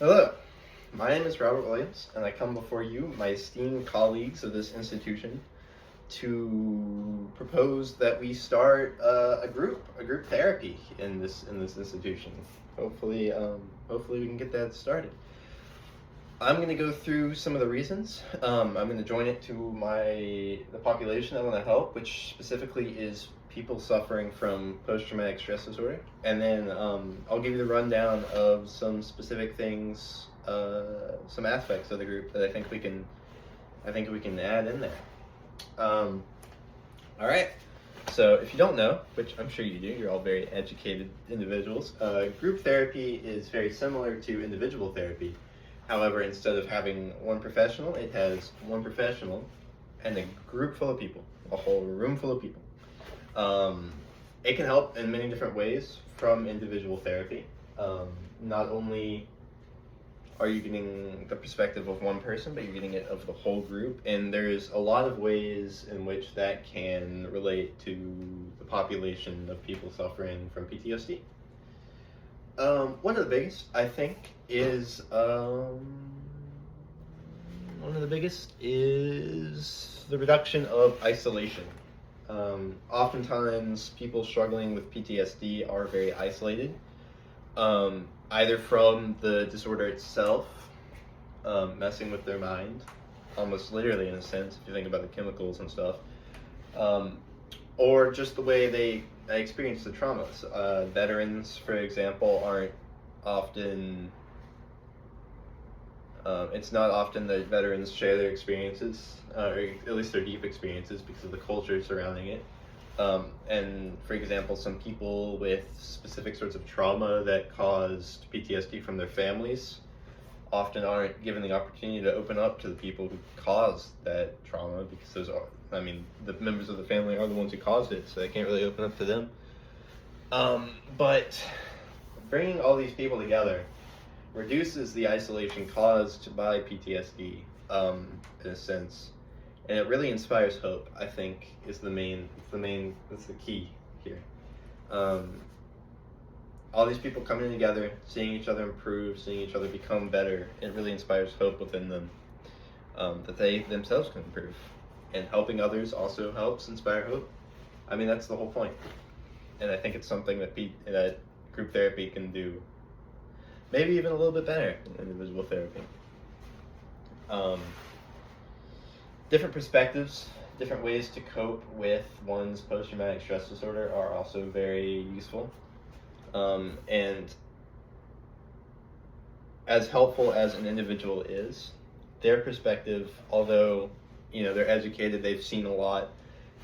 Hello, my name is Robert Williams, and I come before you, my esteemed colleagues of this institution, to propose that we start a group therapy in this institution. Hopefully we can get that started. I'm going to go through some of the reasons. I'm going to join it to the population I want to help, which specifically is people suffering from post-traumatic stress disorder, and then I'll give you the rundown of some specific things, some aspects of the group that I think we can add in there. All right. So if you don't know, which I'm sure you do, you're all very educated individuals. Group therapy is very similar to individual therapy. However, instead of having one professional, it has one professional and a group full of people, a whole room full of people. It can help in many different ways from individual therapy. Not only are you getting the perspective of one person, but you're getting it of the whole group. And there's a lot of ways in which that can relate to the population of people suffering from PTSD. One of the biggest, I think, is the reduction of isolation. Oftentimes, people struggling with PTSD are very isolated, either from the disorder itself, messing with their mind, almost literally in a sense, if you think about the chemicals and stuff, or just the way they experience the traumas. Veterans, for example, aren't often, it's not often that veterans share their experiences, or at least their deep experiences, because of the culture surrounding it. And for example, some people with specific sorts of trauma that caused PTSD from their families often aren't given the opportunity to open up to the people who caused that trauma, because the members of the family are the ones who caused it, so they can't really open up to them. But bringing all these people together reduces the isolation caused by PTSD, in a sense, and it really inspires hope. I think is that's the key here. All these people coming together, seeing each other improve, seeing each other become better, it really inspires hope within them, that they themselves can improve. And helping others also helps inspire hope. I mean, that's the whole point. And I think it's something that group therapy can do, maybe even a little bit better than individual therapy. Different perspectives, different ways to cope with one's post-traumatic stress disorder are also very useful. And as helpful as an individual is, their perspective, although they're educated, they've seen a lot,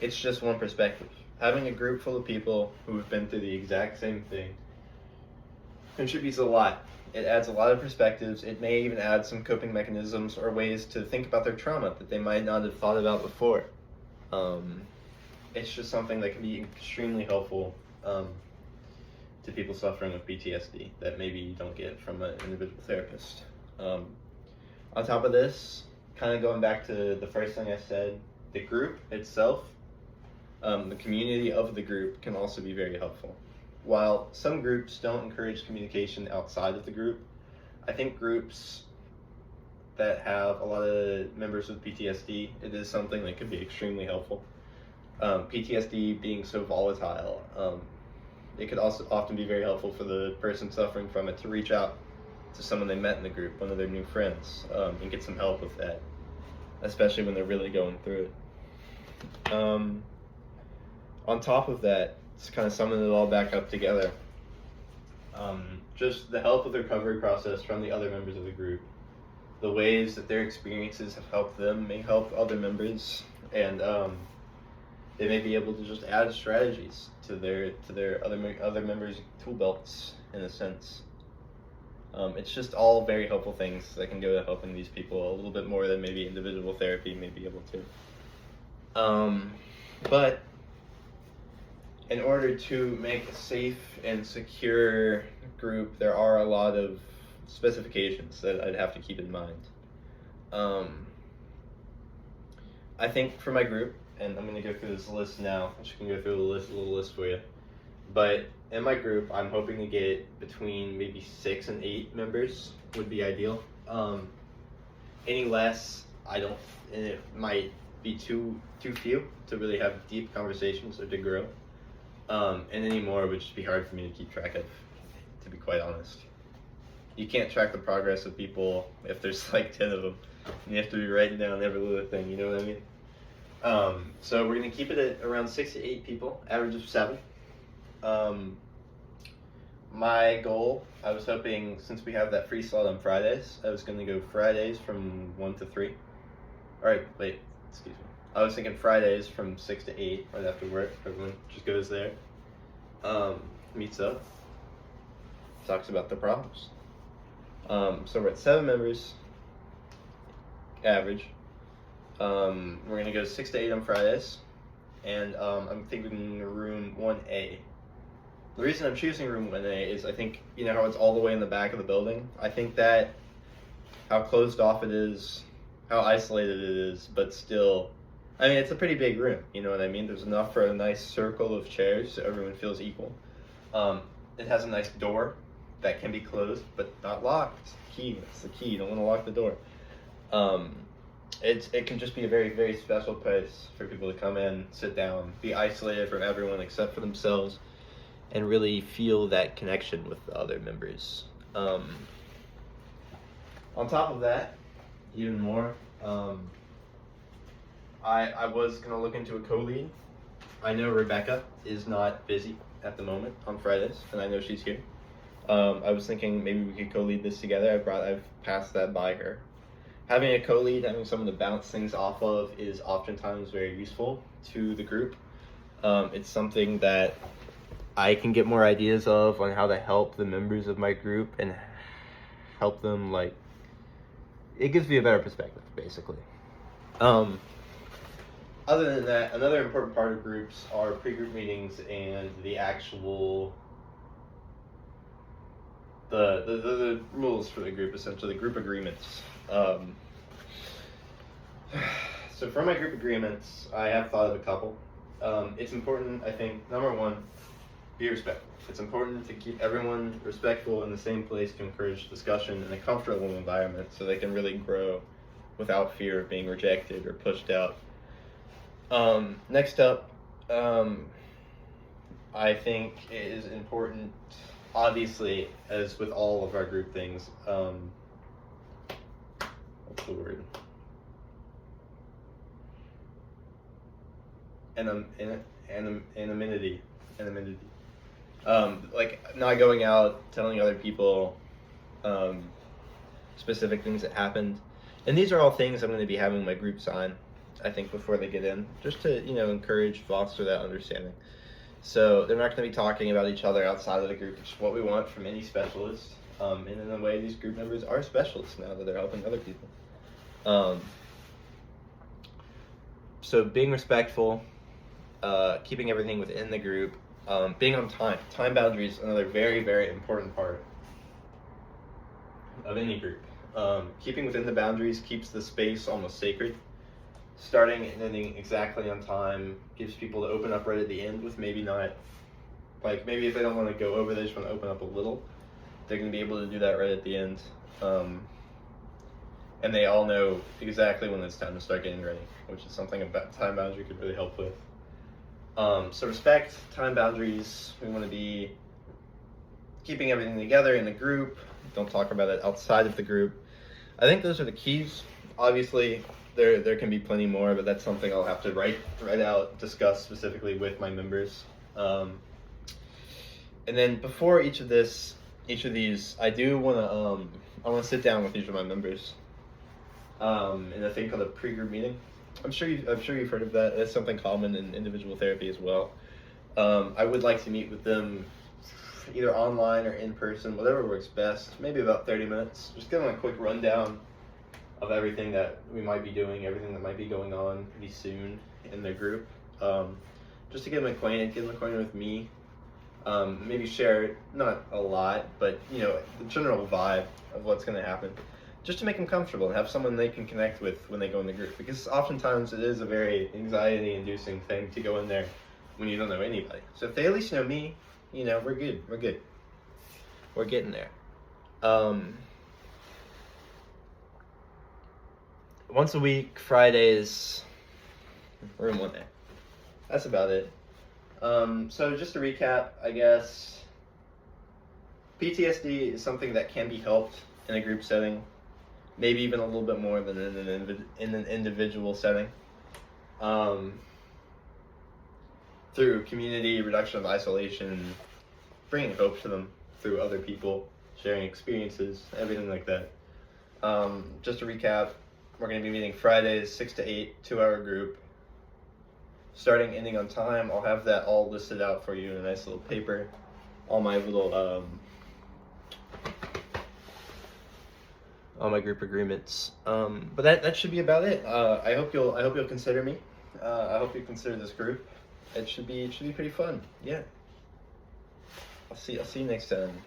it's just one perspective. Having a group full of people who have been through the exact same thing contributes a lot. It adds a lot of perspectives. It may even add some coping mechanisms or ways to think about their trauma that they might not have thought about before. It's just something that can be extremely helpful to people suffering with PTSD that maybe you don't get from an individual therapist. On top of this, kind of going back to the first thing I said, the group itself, the community of the group can also be very helpful. While some groups don't encourage communication outside of the group, I think groups that have a lot of members with PTSD, it is something that could be extremely helpful. PTSD being so volatile, it could also often be very helpful for the person suffering from it to reach out to someone they met in the group, one of their new friends, and get some help with that, especially when they're really going through it. On top of that, it's kind of summing it all back up together. Just the help with the recovery process from the other members of the group, the ways that their experiences have helped them may help other members, and they may be able to just add strategies to their other members' tool belts, in a sense. It's just all very helpful things that can go to helping these people a little bit more than maybe individual therapy may be able to. But in order to make a safe and secure group, there are a lot of specifications that I'd have to keep in mind. I think for my group, and I'm going to go through this list now, which can go through a little list for you, but in my group, I'm hoping to get between maybe 6 and 8 members would be ideal. Any less, I don't, and it might be too few to really have deep conversations or to grow. And any more would just be hard for me to keep track of, to be quite honest. You can't track the progress of people if there's like 10 of them. And you have to be writing down every little thing, you know what I mean? So we're gonna keep it at around 6 to 8 people, average of 7. My goal, I was hoping, since we have that free slot on Fridays, I was gonna go Fridays from 1 to 3. Alright, wait, excuse me. I was thinking Fridays from 6 to 8, right after work. Everyone just goes there, meets up, talks about their problems. So we're at 7 members, average. We're gonna go 6 to 8 on Fridays, and I'm thinking room 1A. The reason I'm choosing room 1A is I think, you know how it's all the way in the back of the building? I think that how closed off it is, how isolated it is, but still, I mean, it's a pretty big room, you know what I mean? There's enough for a nice circle of chairs so everyone feels equal. It has a nice door that can be closed, but not locked. Key, that's the key, you don't want to lock the door. It can just be a very, very special place for people to come in, sit down, be isolated from everyone except for themselves, and really feel that connection with the other members. On top of that, even more, I was gonna look into a co-lead. I know Rebecca is not busy at the moment on Fridays, and I know she's here. I was thinking maybe we could co-lead this together. I've passed that by her. Having a co-lead, having someone to bounce things off of is oftentimes very useful to the group. It's something that I can get more ideas of on how to help the members of my group and help them, like, it gives me a better perspective, basically. Other than that, another important part of groups are pre-group meetings and the actual, the rules for the group, essentially, the group agreements. So for my group agreements, I have thought of a couple. It's important, I think, number one, be respectful. It's important to keep everyone respectful in the same place to encourage discussion in a comfortable environment so they can really grow without fear of being rejected or pushed out. Next up, I think it is important, obviously, as with all of our group things, what's the word? Anonymity. Like not going out telling other people specific things that happened. And these are all things I'm going to be having my group sign, I think, before they get in, just to, you know, encourage, foster that understanding. So they're not going to be talking about each other outside of the group, which is what we want from any specialist. And in a way, these group members are specialists now that they're helping other people. So being respectful, keeping everything within the group, being on time. Time boundaries, another very, very important part of any group. Keeping within the boundaries keeps the space almost sacred. Starting and ending exactly on time gives people to open up right at the end with maybe not, like maybe if they don't want to go over, they just want to open up a little. They're going to be able to do that right at the end. And they all know exactly when it's time to start getting ready, which is something a time boundary could really help with. So respect, time boundaries, we want to be keeping everything together in the group, don't talk about it outside of the group. I think those are the keys. Obviously, there can be plenty more, but that's something I'll have to write out, discuss specifically with my members. And then before each of these, I do want to, I want to sit down with each of my members in a thing called a pre-group meeting. I'm sure you've heard of that. It's something common in individual therapy as well. I would like to meet with them either online or in person, whatever works best. Maybe about 30 minutes. Just give them a quick rundown of everything that we might be doing, everything that might be going on pretty soon in their group. Just to get them acquainted with me. Maybe share, not a lot, but you know, the general vibe of what's going to happen. Just to make them comfortable and have someone they can connect with when they go in the group. Because oftentimes it is a very anxiety-inducing thing to go in there when you don't know anybody. So if they at least know me, you know, we're good. We're getting there. Once a week, Fridays, room 1A. That's about it. So just to recap, I guess, PTSD is something that can be helped in a group setting, maybe even a little bit more than in an individual setting. Through community, reduction of isolation, bringing hope to them through other people, sharing experiences, everything like that. Just to recap, we're going to be meeting Fridays, 6 to 8, 2-hour group. Starting, ending on time, I'll have that all listed out for you in a nice little paper. All my little, all my group agreements. But that should be about it. I hope you'll consider me. I hope you consider this group. It should be pretty fun. Yeah. I'll see you next time.